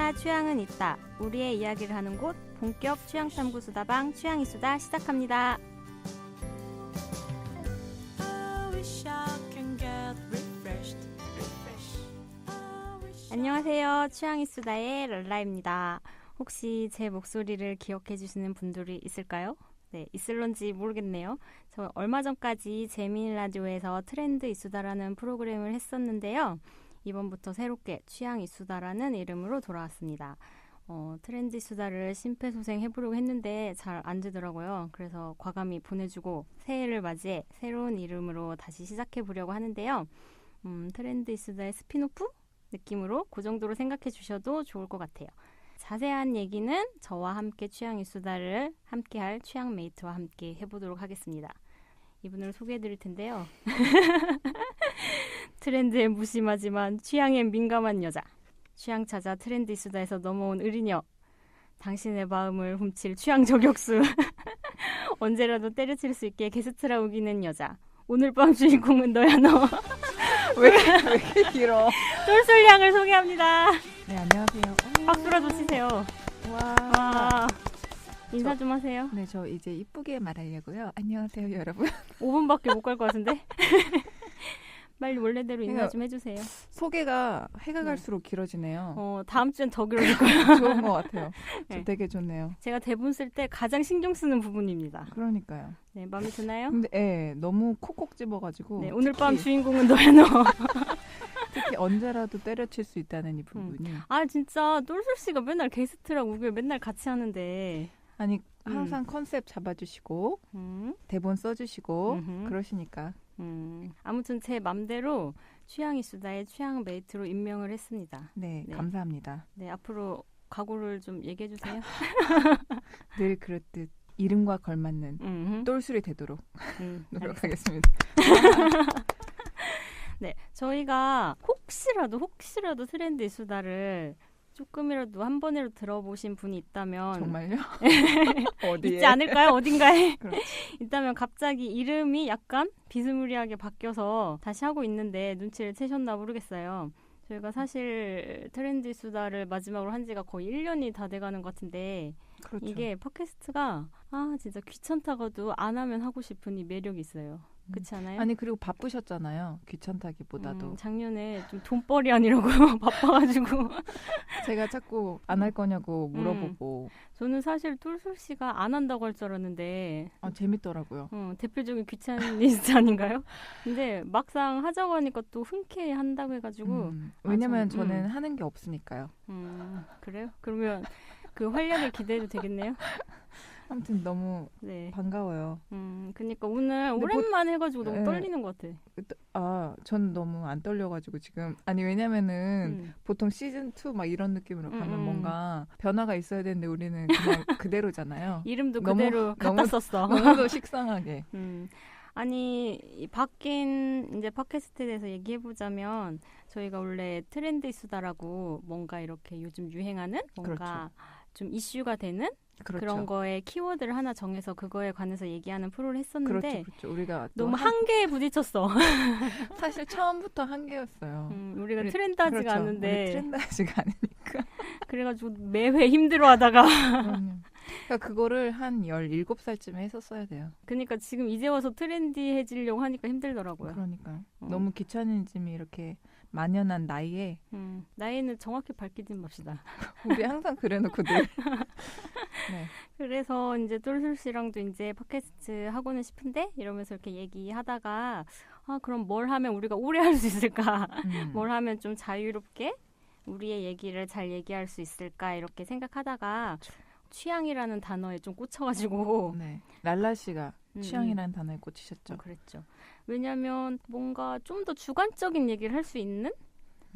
누구나 취향은 있다. 우리의 이야기를 하는 곳 본격 취향탐구 수다방 취향이수다 시작합니다. 안녕하세요. 취향이수다의 랄라입니다. 혹시 제 목소리를 기억해 주시는 분들이 있을까요? 네, 있을런지 모르겠네요. 저 얼마 전까지 재미있는 라디오에서 트렌드 이수다라는 프로그램을 했었는데요. 이번부터 새롭게 취향 이수다라는 이름으로 돌아왔습니다. 트렌드 이수다를 심폐소생해보려고 했는데 잘 안 되더라고요. 그래서 과감히 보내주고 새해를 맞이해 새로운 이름으로 다시 시작해보려고 하는데요. 트렌드 이수다의 스피노프 느낌으로 그 정도로 생각해 주셔도 좋을 것 같아요. 자세한 얘기는 저와 함께 취향 이수다를 함께할 취향 메이트와 함께 해보도록 하겠습니다. 이분을 소개해드릴 텐데요. 트렌드에 무심하지만 취향에 민감한 여자. 취향 찾아 트렌드 이수다에서 넘어온 의리녀. 당신의 마음을 훔칠 취향 저격수. 언제라도 때려칠 수 있게 게스트라 우기는 여자. 오늘 밤 주인공은 너야 너. 왜 이렇게 길어? 똘솔양을 소개합니다. 네, 안녕하세요. 박수라도 치세요. 와. 인사 좀 하세요. 네, 저 이제 이쁘게 말하려고요. 안녕하세요, 여러분. 5분밖에 못 갈 것 같은데? 빨리 원래대로 인사 좀 해주세요. 소개가 해가 갈수록 길어지네요. 다음 주엔 더 길어질 거예요. 좋은 것 같아요. 네. 되게 좋네요. 제가 대본 쓸 때 가장 신경 쓰는 부분입니다. 그러니까요. 네, 마음에 드나요? 근데 너무 콕콕 집어가지고. 네, 오늘 밤 주인공은 너야 너. 특히 언제라도 때려칠 수 있다는 이 부분이. 아, 진짜 똘솔 씨가 맨날 게스트랑 우길 맨날 같이 하는데. 아니, 항상 컨셉 잡아주시고 대본 써주시고 그러시니까. 아무튼 제 맘대로 취향 이수다의 취향 메이트로 임명을 했습니다. 네, 감사합니다. 네, 앞으로 각오를 좀 얘기해 주세요. 늘 그렇듯 이름과 걸맞는 똘술이 되도록 노력하겠습니다. 네, 저희가 혹시라도 트렌드 이수다를 조금이라도 한 번이라도 들어보신 분이 있다면 정말요? 어디에? 있지 않을까요? 어딘가에 그렇지. 있다면 갑자기 이름이 약간 비스무리하게 바뀌어서 다시 하고 있는데 눈치를 채셨나 모르겠어요. 저희가 사실 트렌드 수다를 마지막으로 한 지가 거의 1년이 다 돼가는 것 같은데 그렇죠. 이게 팟캐스트가 진짜 귀찮다가도 안 하면 하고 싶은 이 매력이 있어요. 그렇지 않아요? 아니, 그리고 바쁘셨잖아요. 귀찮다기보다도. 작년에 좀 돈벌이 아니라고 바빠가지고 제가 자꾸 안 할 거냐고 물어보고. 저는 사실 똘솔 씨가 안 한다고 할 줄 알았는데 재밌더라고요. 대표적인 귀차니스트 아닌가요? 근데 막상 하자고 하니까 또 흔쾌히 한다고 해가지고 왜냐면 저는 하는 게 없으니까요. 그래요? 그러면 그 활약을 기대해도 되겠네요? 아무튼 너무 반가워요. 그러니까 오늘 오랜만에 해가지고 너무 떨리는 것 같아. 전 너무 안 떨려가지고 지금. 아니, 왜냐면은 보통 시즌2 막 이런 느낌으로 가면 뭔가 변화가 있어야 되는데 우리는 그냥 그대로잖아요. 이름도 그대로 갖다 썼어. 너무도 식상하게. 아니, 바뀐 이제 팟캐스트에 대해서 얘기해보자면 저희가 원래 트렌드 이수다라고 뭔가 이렇게 요즘 유행하는 뭔가 좀 이슈가 되는 그런 거에 키워드를 하나 정해서 그거에 관해서 얘기하는 프로를 했었는데 그렇죠. 우리가 너무 한계에 부딪혔어. 사실 처음부터 한계였어요. 우리가 트렌드하지가 않은데 우리 트렌드하지가 않으니까. 그래가지고 매회 힘들어하다가 그러니까 그거를 한 17살쯤에 했었어야 돼요. 그러니까 지금 이제 와서 트렌디해지려고 하니까 힘들더라고요. 그러니까 너무 귀차니즘이 이렇게 만연한 나이에 나이는 정확히 밝히지 맙시다. 우리 항상 그래놓고 늘. 네. 그래서 이제 똘솔 씨랑도 이제 팟캐스트 하고는 싶은데 이러면서 이렇게 얘기하다가 그럼 뭘 하면 우리가 오래 할 수 있을까? 뭘 하면 좀 자유롭게 우리의 얘기를 잘 얘기할 수 있을까? 이렇게 생각하다가 취향이라는 단어에 좀 꽂혀가지고 랄라 씨가 취향이라는 단어에 꽂히셨죠. 그랬죠. 왜냐하면 뭔가 좀 더 주관적인 얘기를 할 수 있는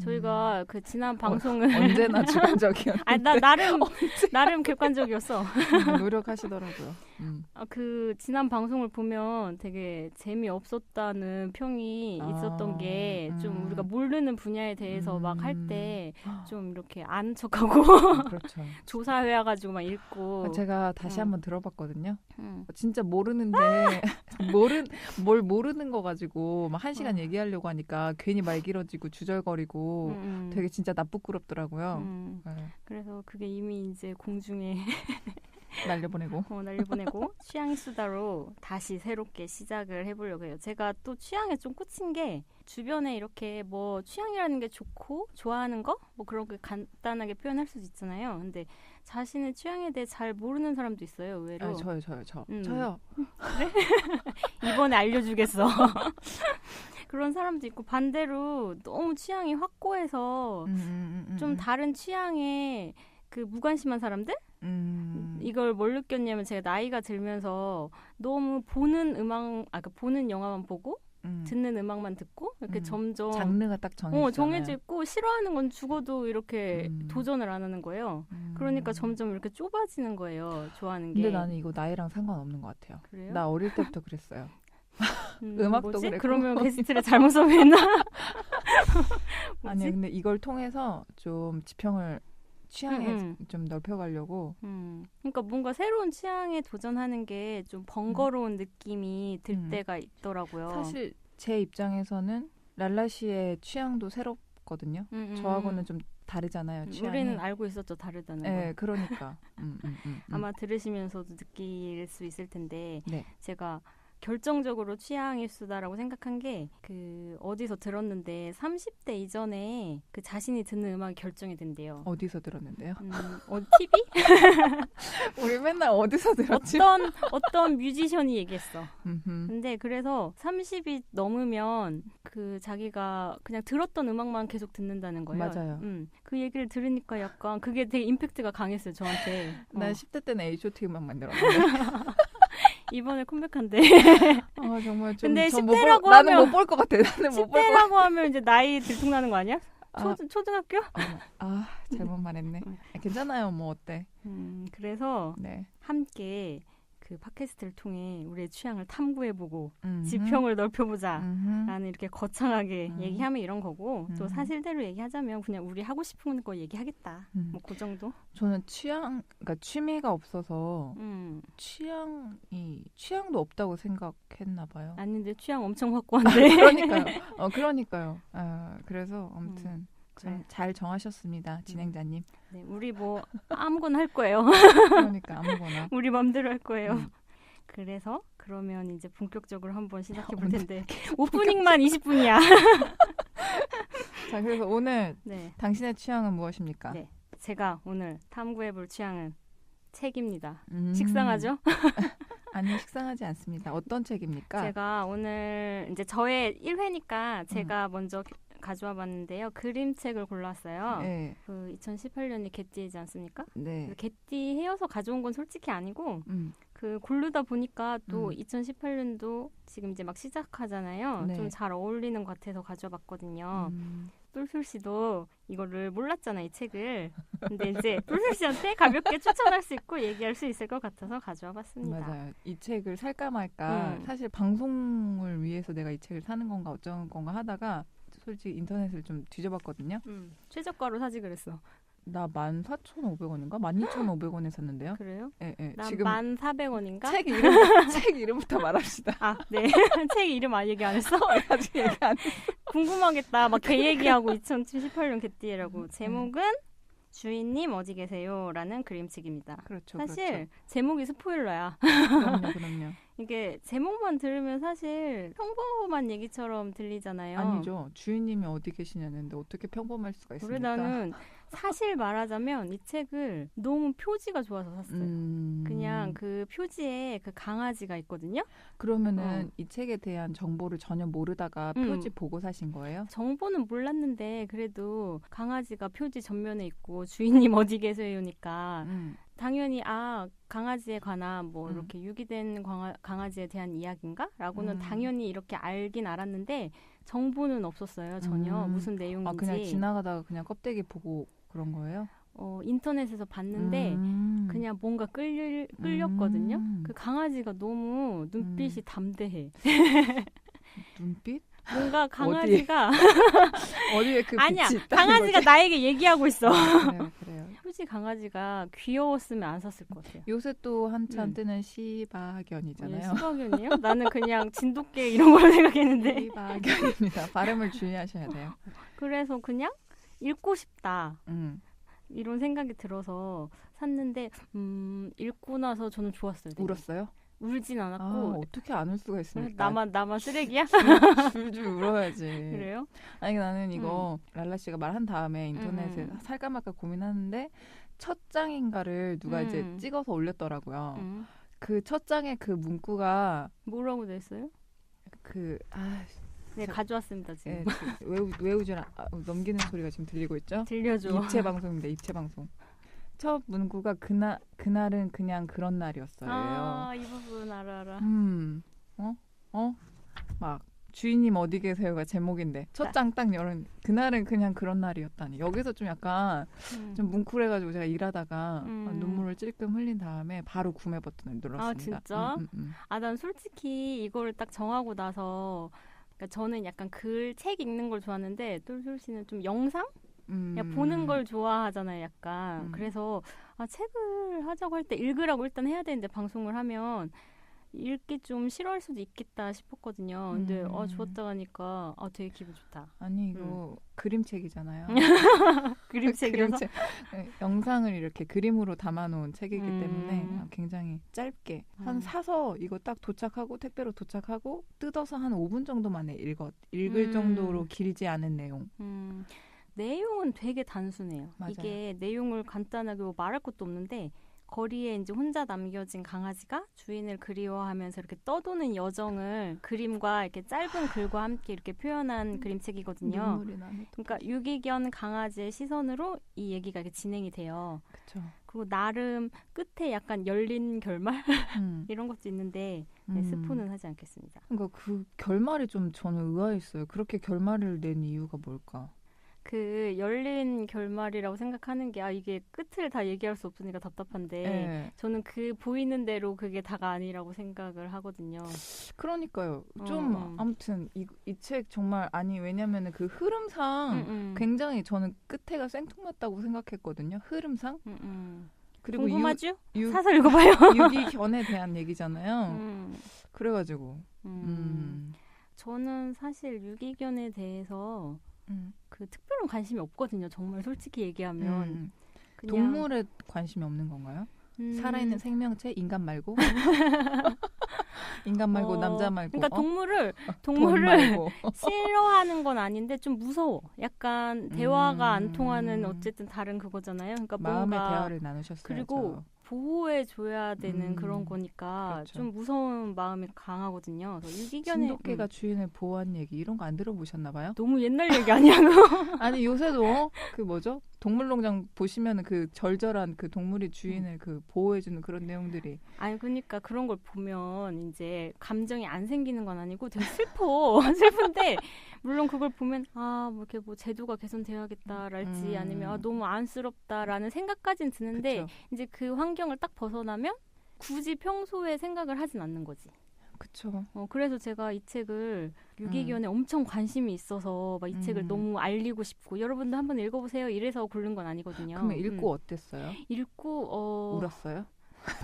저희가 그 지난 방송을 언제나 주관적이었는데. 나 나름 객관적이었어. 노력하시더라고요. 그 지난 방송을 보면 되게 재미없었다는 평이 있었던 게 좀 우리가 모르는 분야에 대해서 막 할 때 좀 이렇게 아는 척하고 그렇죠. 조사해 가지고 막 읽고 제가 다시 한번 들어봤거든요. 진짜 모르는데 뭘 모르는 거 가지고 막 1시간 얘기하려고 하니까 괜히 말 길어지고 주절거리고 되게 진짜 나쁘끄럽더라고요. 네. 그래서 그게 이미 이제 공중에 날려보내고 취향의 수다로 다시 새롭게 시작을 해보려고 해요. 제가 또 취향에 좀 꽂힌 게 주변에 이렇게 뭐 취향이라는 게 좋고 좋아하는 거 뭐 그런 게 간단하게 표현할 수도 있잖아요. 근데 자신의 취향에 대해 잘 모르는 사람도 있어요. 의외로. 저요. 저요. 그래? 이번에 알려주겠어. 그런 사람도 있고 반대로 너무 취향이 확고해서 좀 다른 취향에 그 무관심한 사람들? 이걸 뭘 느꼈냐면 제가 나이가 들면서 너무 보는 보는 영화만 보고 듣는 음악만 듣고 이렇게 점점 장르가 딱 정해져 있고 싫어하는 건 죽어도 이렇게 도전을 안 하는 거예요. 그러니까 점점 이렇게 좁아지는 거예요. 좋아하는 게. 근데 나는 이거 나이랑 상관없는 것 같아요. 그래요? 나 어릴 때부터 그랬어요. 음악도 뭐지? 그랬고. 그러면 게스트를 잘못 섭외했나? 아니요. 근데 이걸 통해서 좀 지평을 취향에 좀 넓혀가려고. 그러니까 뭔가 새로운 취향에 도전하는 게 좀 번거로운 느낌이 들 때가 있더라고요. 사실 제 입장에서는 랄라 씨의 취향도 새롭거든요. 저하고는 좀 다르잖아요. 취향이. 우리는 알고 있었죠. 다르다는 거. 네, 그러니까. 아마 들으시면서도 느낄 수 있을 텐데 네. 제가 결정적으로 취향일 수다라고 생각한 게 어디서 들었는데 30대 이전에 그 자신이 듣는 음악이 결정이 된대요. 어디서 들었는데요? TV? 우리 맨날 어디서 들었지? 어떤 뮤지션이 얘기했어. 근데 그래서 30이 넘으면 그 자기가 그냥 들었던 음악만 계속 듣는다는 거예요. 맞아요. 그 얘기를 들으니까 약간 그게 되게 임팩트가 강했어요, 저한테. 난 10대 때는 H.O.T 음악만 들었는데. 이번에 컴백한대. 정말 좀. 근데 10대라고 하면 나는 못 볼 것 같아. 10대라고 하면 이제 나이 들통나는 거 아니야? 초등학교? 잘못 말했네. 괜찮아요. 뭐 어때? 그래서 네. 함께 그 팟캐스트를 통해 우리의 취향을 탐구해보고 지평을 넓혀보자 라는 이렇게 거창하게 얘기하면 이런 거고 또 사실대로 얘기하자면 그냥 우리 하고 싶은 거 얘기하겠다. 뭐 그 정도? 저는 그러니까 취미가 없어서 취향도 없다고 생각했나 봐요. 아닌데 취향 엄청 확고한데. 그러니까요. 그래서 아무튼 잘 정하셨습니다, 진행자님. 네, 우리 뭐 아무거나 할 거예요. 그러니까 아무거나. 우리 맘대로 할 거예요. 그래서 그러면 이제 본격적으로 한번 시작해 볼 텐데 오프닝만 20분이야. 자, 그래서 오늘 당신의 취향은 무엇입니까? 네, 제가 오늘 탐구해 볼 취향은 책입니다. 식상하죠? 아니, 식상하지 않습니다. 어떤 책입니까? 제가 오늘 이제 저의 1회니까 제가 먼저 가져와 봤는데요. 그림책을 골랐어요. 네. 그 2018년이 개띠이지 않습니까? 네. 개띠 해여서 가져온 건 솔직히 아니고 그 고르다 보니까 또 2018년도 지금 이제 막 시작하잖아요. 네. 좀 잘 어울리는 것 같아서 가져와 봤거든요. 똘솔 씨도 이거를 몰랐잖아, 이 책을. 근데 이제 똘솔 씨한테 가볍게 추천할 수 있고 얘기할 수 있을 것 같아서 가져와 봤습니다. 맞아요. 이 책을 살까 말까 사실 방송을 위해서 내가 이 책을 사는 건가 어쩌는 건가 하다가 솔직히 인터넷을 좀 뒤져봤거든요. 최저가로 사지 그랬어. 나 14,500원인가? 12,500원에 샀는데요. 그래요? 네, 네. 난 지금 1,400원인가? 책 이름부터 말합시다. 네. 책 이름 얘기 안 했어? 아직 얘기 안 했어. 궁금하겠다. 막 개 얘기하고 2018년 개띠라고. 제목은 주인님 어디 계세요? 라는 그림책입니다. 그렇죠. 사실 제목이 스포일러야. 그럼요. 이게 제목만 들으면 사실 평범한 얘기처럼 들리잖아요. 아니죠. 주인님이 어디 계시냐는데 어떻게 평범할 수가 있습니까? 그래 나는 사실 말하자면 이 책을 너무 표지가 좋아서 샀어요. 그냥 그 표지에 그 강아지가 있거든요. 그러면은 이 책에 대한 정보를 전혀 모르다가 표지 보고 사신 거예요? 정보는 몰랐는데 그래도 강아지가 표지 전면에 있고 주인님 어디 계세요니까 당연히 강아지에 관한 뭐 이렇게 유기된 강아지에 대한 이야기인가? 라고는 당연히 이렇게 알긴 알았는데 정보는 없었어요. 전혀 무슨 내용인지. 그냥 지나가다가 그냥 껍데기 보고 그런 거예요? 인터넷에서 봤는데 그냥 뭔가 끌렸거든요. 그 강아지가 너무 눈빛이 담대해. 눈빛? 뭔가 강아지가 어디에 그 아니야. 빛이 있다는 강아지가 거지? 나에게 얘기하고 있어. 그래요. 굳이 강아지가 귀여웠으면 안 샀을 것 같아요. 요새 또 한참 뜨는 시바견이잖아요. 시바견이에요? 나는 그냥 진돗개 이런 걸 생각했는데. 시바견입니다. 발음을 주의하셔야 돼요. 그래서 그냥 읽고 싶다. 이런 생각이 들어서 샀는데 읽고 나서 저는 좋았어요. 되게. 울었어요? 울진 않았고. 어떻게 안 울 수가 있습니까? 나만 쓰레기야? 줄줄 울어야지. 그래요? 아니 나는 이거 랄라 씨가 말한 다음에 인터넷에 살까 말까 고민하는데 첫 장인가를 누가 이제 찍어서 올렸더라고요. 그 첫 장에 그 문구가 뭐라고 돼 있어요? 네, 가져왔습니다 지금. 네, 외우질 넘기는 소리가 지금 들리고 있죠? 들려줘. 입체 방송입니다. 입체 방송. 첫 문구가 그날은 그냥 그런 날이었어요. 이 부분 알아. 막 주인님 어디 계세요가 제목인데 첫 장 딱 열은 그날은 그냥 그런 날이었다니. 여기서 좀 약간 좀 뭉클해가지고 제가 일하다가 눈물을 찔끔 흘린 다음에 바로 구매 버튼을 눌렀습니다. 진짜? 난 솔직히 이거를 딱 정하고 나서 그러니까 저는 약간 책 읽는 걸 좋아하는데 똘솔 씨는 좀 영상? 보는 걸 좋아하잖아요, 약간. 그래서 책을 하자고 할 때 읽으라고 일단 해야 되는데 방송을 하면 읽기 좀 싫어할 수도 있겠다 싶었거든요. 근데 좋았다 하니까 되게 기분 좋다. 아니 이거 그림책이잖아요. 그림책이어서? 그림책. 영상을 이렇게 그림으로 담아놓은 책이기 때문에 굉장히 짧게 사서 이거 딱 도착하고 택배로 도착하고 뜯어서 한 5분 정도 만에 읽을 정도로 길지 않은 내용. 내용은 되게 단순해요. 맞아요. 이게 내용을 간단하게 말할 것도 없는데 거리에 이제 혼자 남겨진 강아지가 주인을 그리워하면서 이렇게 떠도는 여정을 그림과 이렇게 짧은 글과 함께 이렇게 표현한 그림책이거든요. 눈물이 나네. 그러니까 유기견 강아지의 시선으로 이 얘기가 이렇게 진행이 돼요. 그쵸. 그리고 나름 끝에 약간 열린 결말 이런 것도 있는데 스포는 하지 않겠습니다. 그러니까 그 결말이 좀 저는 의아했어요. 그렇게 결말을 낸 이유가 뭘까? 그 열린 결말이라고 생각하는 게 이게 끝을 다 얘기할 수 없으니까 답답한데 네. 저는 그 보이는 대로 그게 다가 아니라고 생각을 하거든요. 그러니까요. 좀 아무튼 이 책 정말 왜냐면은 그 흐름상 굉장히 저는 끝에가 생뚱맞다고 생각했거든요. 흐름상. 그리고 궁금하죠? 사서 읽어봐요. 유기견에 대한 얘기잖아요. 그래가지고 저는 사실 유기견에 대해서 그 특별한 관심이 없거든요. 정말 솔직히 얘기하면. 그냥 동물에 관심이 없는 건가요? 살아있는 생명체? 인간 말고? 인간 말고 남자 말고. 그러니까 동물을 싫어하는 건 아닌데 좀 무서워. 약간 대화가 안 통하는 어쨌든 다른 그거잖아요. 그러니까 마음의 뭔가 대화를 나누셨어야죠. 그리고 보호해줘야 되는 그런 거니까 그렇죠. 좀 무서운 마음이 강하거든요. 진돗개가 주인을 보호한 얘기 이런 거 안 들어보셨나 봐요? 너무 옛날 얘기 아니야 그거? 아니 요새도 그 뭐죠? 동물농장 보시면은 그 절절한 그 동물이 주인을 그 보호해주는 그런 내용들이. 아니 그러니까 그런 걸 보면 이제 감정이 안 생기는 건 아니고 되게 슬픈데 물론 그걸 보면 뭐 이렇게 뭐 제도가 개선돼야겠다랄지 아니면 너무 안쓰럽다라는 생각까지는 드는데 그쵸. 이제 그 환경을 딱 벗어나면 굳이 평소에 생각을 하진 않는 거지. 그쵸. 그래서 제가 이 책을 유기견에 엄청 관심이 있어서 막 이 책을 너무 알리고 싶고 여러분도 한번 읽어보세요 이래서 고른 건 아니거든요. 그러면 읽고 어땠어요? 읽고 울었어요?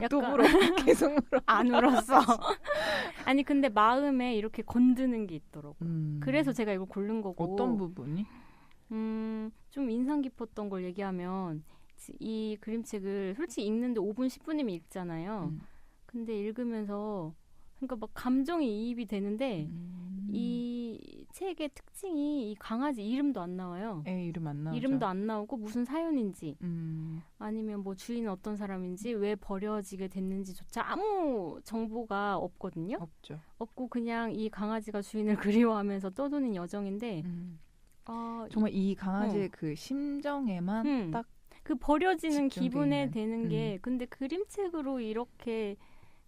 약간 또 울어. 계속 울어. 안 울었어. 아니 근데 마음에 이렇게 건드는 게 있더라고. 그래서 제가 이걸 고른 거고. 어떤 부분이? 좀 인상 깊었던 걸 얘기하면 이 그림책을 솔직히 읽는데 5분 10분이면 읽잖아요. 근데 읽으면서 그러니까 막 감정이 이입이 되는데 이 책의 특징이 이 강아지 이름도 안 나와요. 이름 안 나오죠. 이름도 안 나오고 무슨 사연인지 아니면 뭐 주인은 어떤 사람인지 왜 버려지게 됐는지조차 아무 정보가 없거든요. 없고 그냥 이 강아지가 주인을 그리워하면서 떠도는 여정인데 정말 이 강아지의 그 심정에만 딱 그 버려지는 기분에 있는. 되는 게 근데 그림책으로 이렇게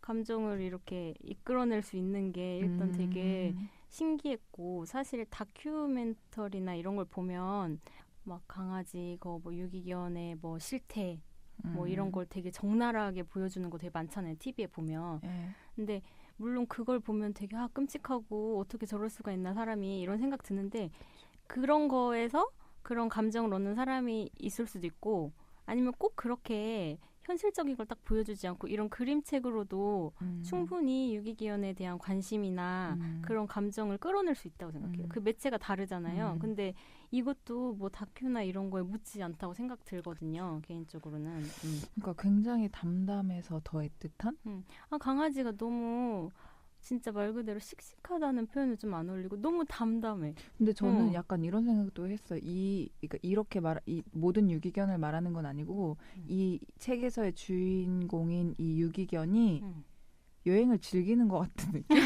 감정을 이렇게 이끌어낼 수 있는 게 일단 되게 신기했고 사실 다큐멘터리나 이런 걸 보면 막 강아지 뭐 유기견의 뭐 실태 뭐 이런 걸 되게 적나라하게 보여주는 거 되게 많잖아요. TV에 보면. 근데 물론 그걸 보면 되게 끔찍하고 어떻게 저럴 수가 있나 사람이 이런 생각 드는데 그런 거에서 그런 감정을 얻는 사람이 있을 수도 있고 아니면 꼭 그렇게 현실적인 걸 딱 보여주지 않고 이런 그림책으로도 충분히 유기견에 대한 관심이나 그런 감정을 끌어낼 수 있다고 생각해요. 그 매체가 다르잖아요. 근데 이것도 뭐 다큐나 이런 거에 묻지 않다고 생각 들거든요. 개인적으로는. 그러니까 굉장히 담담해서 더 애틋한? 아, 강아지가 너무 진짜 말 그대로 씩씩하다는 표현을 좀 안 어울리고 너무 담담해. 근데 저는 약간 이런 생각도 했어요. 그러니까 이렇게 이 모든 유기견을 말하는 건 아니고 이 책에서의 주인공인 이 유기견이 여행을 즐기는 것 같은 느낌?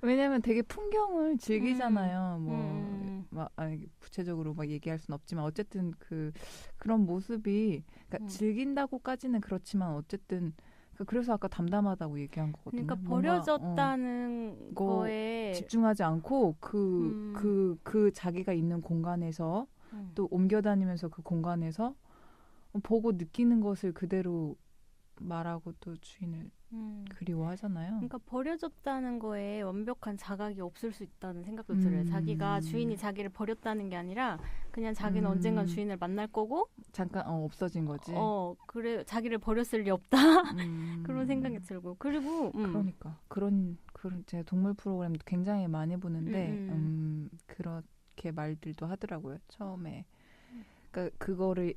왜냐면 되게 풍경을 즐기잖아요. 아니, 구체적으로 막 얘기할 순 없지만 어쨌든 그런 모습이 그러니까 즐긴다고까지는 그렇지만 어쨌든 그래서 아까 담담하다고 얘기한 거거든요. 그러니까 버려졌다는 거에 집중하지 않고 그 자기가 있는 공간에서 또 옮겨다니면서 그 공간에서 보고 느끼는 것을 그대로 말하고 또 주인을 그리워하잖아요. 그러니까 버려졌다는 거에 완벽한 자각이 없을 수 있다는 생각도 들어요. 자기가 주인이 자기를 버렸다는 게 아니라 그냥 자기는 언젠간 주인을 만날 거고 잠깐 없어진 거지. 그래 자기를 버렸을 리 없다. 그런 생각이 들고 그리고 그러니까 그런 제 동물 프로그램도 굉장히 많이 보는데 그렇게 말들도 하더라고요. 처음에 그러니까 그거를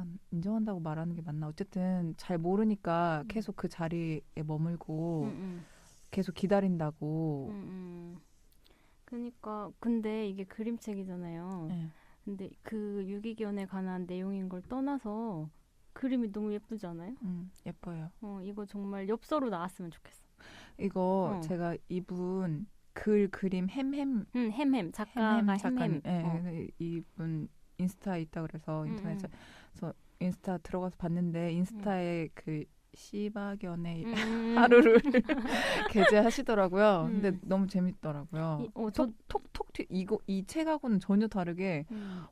인정한다고 말하는 게 맞나? 어쨌든 잘 모르니까 계속 그 자리에 머물고 계속 기다린다고. 그러니까 근데 이게 그림책이잖아요. 네. 근데 그 유기견에 관한 내용인 걸 떠나서 그림이 너무 예쁘지 않아요? 예뻐요. 이거 정말 엽서로 나왔으면 좋겠어. 이거 제가 이분 그림 햄햄 작가가 작가님. 네, 이분 인스타에 있다 그래서 인터넷에서 인스타 들어가서 봤는데 인스타에 그 시바견의 하루를 게재하시더라고요. 근데 너무 재밌더라고요. 톡톡 이 책하고는 전혀 다르게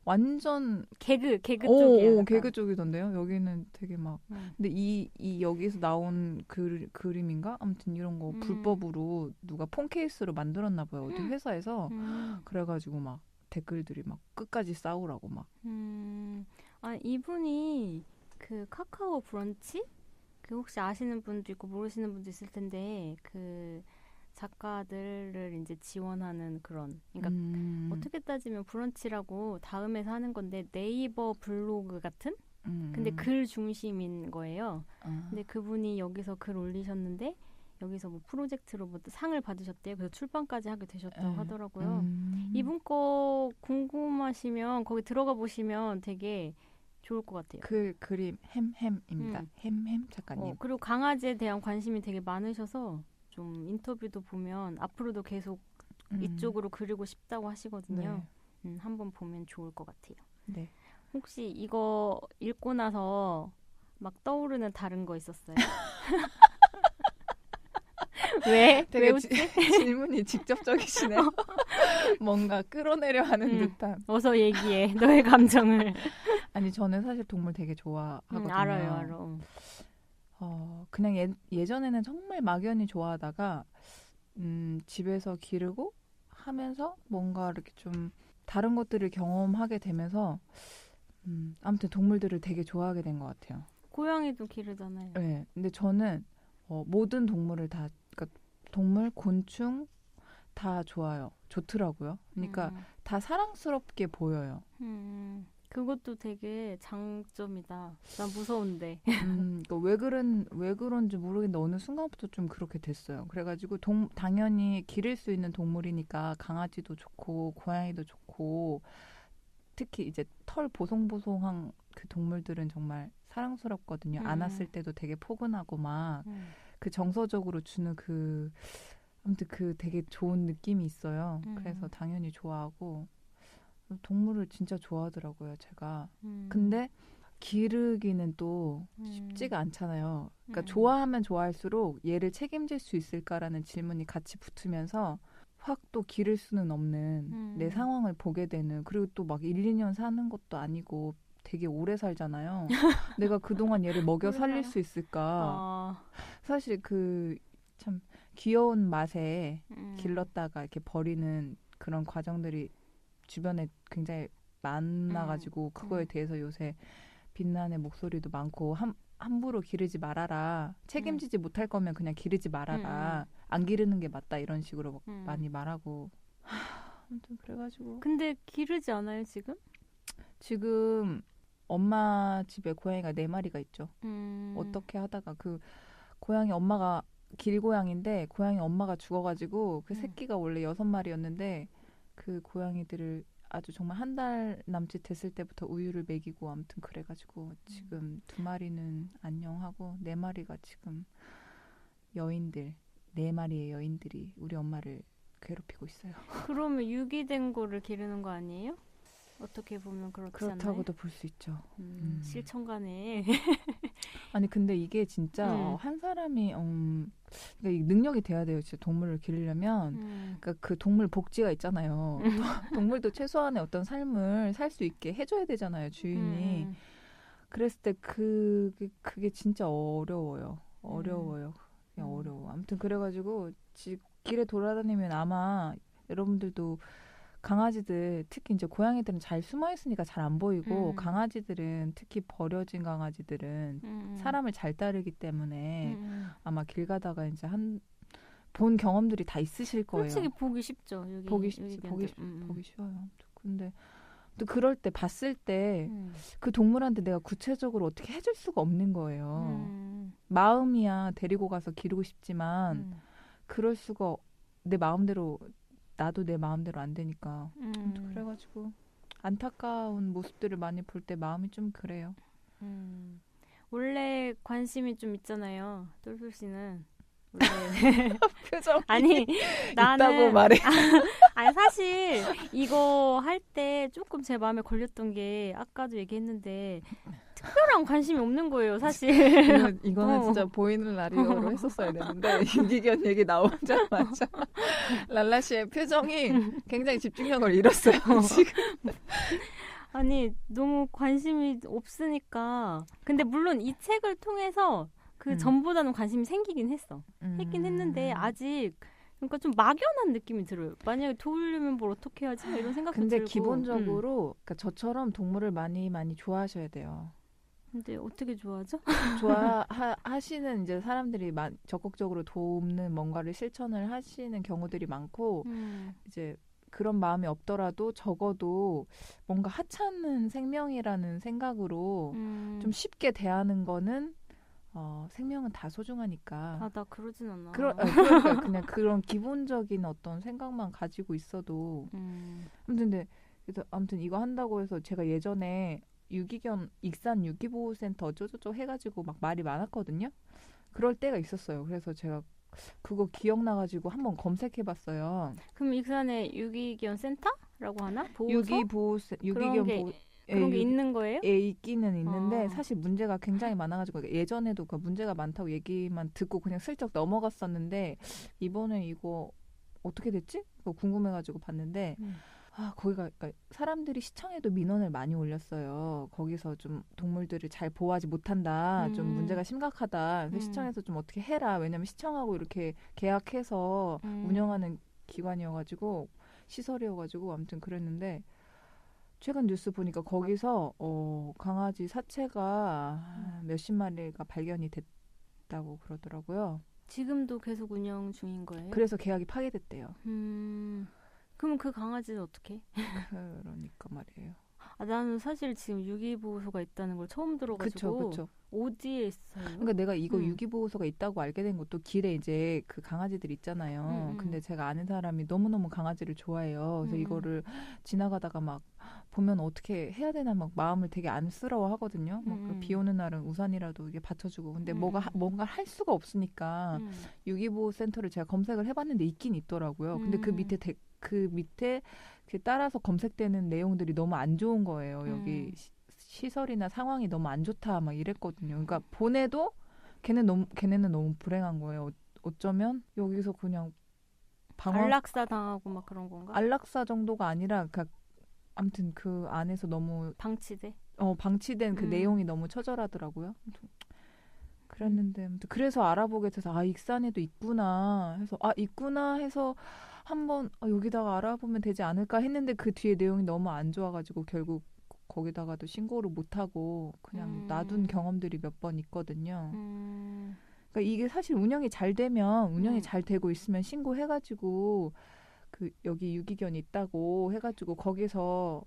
완전 개그 쪽이야. 개그 쪽이던데요. 여기는 되게 막 근데 이 여기서 나온 그림인가? 아무튼 이런 거 불법으로 누가 폰 케이스로 만들었나 봐요. 어디 회사에서 그래가지고 막 댓글들이 막 끝까지 싸우라고 막. 아 이분이 그 카카오 브런치? 그 혹시 아시는 분도 있고 모르시는 분도 있을 텐데 그 작가들을 이제 지원하는 그런 그러니까 어떻게 따지면 브런치라고 다음에서 하는 건데 네이버 블로그 같은? 근데 글 중심인 거예요. 근데 그분이 여기서 글 올리셨는데 여기서 뭐 프로젝트로 뭐 상을 받으셨대요. 그래서 출판까지 하게 되셨다고 하더라고요. 이분 거 궁금하시면 거기 들어가 보시면 되게 좋을 것 같아요. 그 그림 햄햄입니다. 햄햄 작가님. 그리고 강아지에 대한 관심이 되게 많으셔서 좀 인터뷰도 보면 앞으로도 계속 이쪽으로 그리고 싶다고 하시거든요. 네. 한번 보면 좋을 것 같아요. 네. 혹시 이거 읽고 나서 막 떠오르는 다른 거 있었어요? 왜? 되게 질문이 직접적이시네요. 뭔가 끌어내려 하는 듯한. 어서 얘기해. 너의 감정을. 아니 저는 사실 동물 되게 좋아하거든요. 알아요. 그냥 예전에는 정말 막연히 좋아하다가 집에서 기르고 하면서 뭔가 이렇게 좀 다른 것들을 경험하게 되면서 아무튼 동물들을 되게 좋아하게 된 것 같아요. 고양이도 기르잖아요. 네. 근데 저는 모든 동물을 다 그러니까 동물, 곤충 다 좋아요. 좋더라고요. 그러니까 다 사랑스럽게 보여요. 그것도 되게 장점이다. 난 무서운데. 그러니까 왜 그런지 모르겠는데 어느 순간부터 좀 그렇게 됐어요. 그래가지고 당연히 기를 수 있는 동물이니까 강아지도 좋고 고양이도 좋고 특히 이제 털 보송보송한 그 동물들은 정말 사랑스럽거든요. 안았을 때도 되게 포근하고 막 그 정서적으로 주는 아무튼 되게 좋은 느낌이 있어요. 그래서 당연히 좋아하고 동물을 진짜 좋아하더라고요, 제가. 근데 기르기는 또 쉽지가 않잖아요. 그러니까 좋아하면 좋아할수록 얘를 책임질 수 있을까라는 질문이 같이 붙으면서 확 또 기를 수는 없는 내 상황을 보게 되는 그리고 또 막 1, 2년 사는 것도 아니고 되게 오래 살잖아요. 내가 그동안 얘를 먹여 살릴 수 있을까. 사실 참 귀여운 맛에 길렀다가 이렇게 버리는 그런 과정들이 주변에 굉장히 많아가지고 그거에 대해서 요새 빛나는 목소리도 많고 함부로 기르지 말아라. 책임지지 못할 거면 그냥 기르지 말아라. 안 기르는 게 맞다 이런 식으로 많이 말하고. 아무튼 그래가지고. 근데 기르지 않아요 지금? 지금 엄마 집에 고양이가 4마리가 있죠. 어떻게 하다가 그 고양이 엄마가 길고양인데 고양이 엄마가 죽어가지고 그 새끼가 원래 6마리였는데 그 고양이들을 아주 정말 한 달 남짓 됐을 때부터 우유를 먹이고 아무튼 그래가지고 지금 2마리는 안녕하고 4마리가 지금 여인들 4마리의 여인들이 우리 엄마를 괴롭히고 있어요. 그러면 유기된 거를 기르는 거 아니에요? 어떻게 보면 그렇지 않나요? 그렇다고도 볼 수 있죠. 실천가네. 아니 근데 이게 진짜 한 사람이 그러니까 이 능력이 돼야 돼요. 진짜 동물을 기르려면 그러니까 그 동물 복지가 있잖아요. 동물도 최소한의 어떤 삶을 살 수 있게 해줘야 되잖아요. 주인이. 그랬을 때 그게 진짜 어려워요. 그냥 어려워. 아무튼 그래가지고 길에 돌아다니면 아마 여러분들도 강아지들 특히 이제 고양이들은 잘 숨어 있으니까 잘 안 보이고 강아지들은 특히 버려진 강아지들은 사람을 잘 따르기 때문에 아마 길 가다가 이제 본 경험들이 다 있으실 거예요. 솔직히 보기 쉽죠. 보기 쉬워요. 근데 또 그럴 때 봤을 때 그 동물한테 내가 구체적으로 어떻게 해줄 수가 없는 거예요. 마음이야 데리고 가서 기르고 싶지만 그럴 수가 내 마음대로 나도 내 마음대로 안 되니까. 그래가지고 안타까운 모습들을 많이 볼 때 마음이 좀 그래요. 원래 관심이 좀 있잖아요. 똘똘 씨는. 원래. 표정. 아니 나는 있다고 말해. 아니 사실 이거 할 때 조금 제 마음에 걸렸던 게 아까도 얘기했는데 특별한 관심이 없는 거예요, 사실. 이거는 진짜 보이는 라디오로 했었어야 되는데 유기견 얘기 나오자마자 랄라 씨의 표정이 굉장히 집중력을 잃었어요. 지금. 아니 너무 관심이 없으니까. 근데 물론 이 책을 통해서 그 전보다는 관심이 생기긴 했어. 했긴 했는데 아직 그러니까 좀 막연한 느낌이 들어요. 만약에 도우려면 뭘 어떻게 하지? 이런 생각도 근데 들고. 기본적으로 그러니까 저처럼 동물을 많이 좋아하셔야 돼요. 근데 어떻게 좋아하죠? 하시는 이제 사람들이 적극적으로 돕는 뭔가를 실천을 하시는 경우들이 많고 이제 그런 마음이 없더라도 적어도 뭔가 하찮은 생명이라는 생각으로 좀 쉽게 대하는 거는 생명은 다 소중하니까. 나 그러진 않아. 그러니까 그냥 그런 기본적인 어떤 생각만 가지고 있어도. 아무튼 이거 한다고 해서 제가 예전에 유기견 익산 유기보호센터 어쩌고저쩌고 해가지고 막 말이 많았거든요. 그럴 때가 있었어요. 그래서 제가 그거 기억나가지고 한번 검색해봤어요. 그럼 익산에 유기견 센터라고 하나? 보호소? 유기견 보호 그런 게 있는 거예요? 있기는 있는데 사실 문제가 굉장히 많아가지고 예전에도 그 문제가 많다고 얘기만 듣고 그냥 슬쩍 넘어갔었는데 이번에 이거 어떻게 됐지? 그거 궁금해가지고 봤는데 거기가 그러니까 사람들이 시청에도 민원을 많이 올렸어요. 거기서 좀 동물들을 잘 보호하지 못한다. 좀 문제가 심각하다. 그래서 시청에서 좀 어떻게 해라. 왜냐면 시청하고 이렇게 계약해서 운영하는 기관이어가지고 시설이어가지고 아무튼 그랬는데 최근 뉴스 보니까 거기서 강아지 사체가 몇십 마리가 발견이 됐다고 그러더라고요. 지금도 계속 운영 중인 거예요? 그래서 계약이 파기됐대요. 그럼 그 강아지는 어떻게? 그러니까 말이에요. 나는 사실 지금 유기보호소가 있다는 걸 처음 들어가지고. 그쵸. 어디에 있어요? 그러니까 내가 이거 유기보호소가 있다고 알게 된 것도 길에 이제 그 강아지들 있잖아요. 근데 제가 아는 사람이 너무너무 강아지를 좋아해요. 그래서 이거를 지나가다가 막 보면 어떻게 해야 되나 막 마음을 되게 안쓰러워 하거든요. 비 오는 날은 우산이라도 이게 받쳐주고. 근데 뭔가 할 수가 없으니까 유기보호센터를 제가 검색을 해봤는데 있긴 있더라고요. 근데 그 밑에 따라서 검색되는 내용들이 너무 안 좋은 거예요. 여기 시설이나 상황이 너무 안 좋다 막 이랬거든요. 그러니까 보내도 걔네는 너무 불행한 거예요. 어쩌면 여기서 그냥 안락사 당하고 막 그런 건가? 안락사 정도가 아니라 아무튼 그 안에서 너무 방치된 그 내용이 너무 처절하더라고요. 그랬는데 아무튼 그래서 알아보게 돼서 익산에도 있구나 해서 있구나 해서 한번 여기다가 알아보면 되지 않을까 했는데 그 뒤에 내용이 너무 안 좋아가지고 결국 거기다가도 신고를 못하고 그냥 놔둔 경험들이 몇 번 있거든요. 그러니까 이게 사실 운영이 잘 되면 운영이 잘 되고 있으면 신고해가지고 그 여기 유기견이 있다고 해가지고 거기서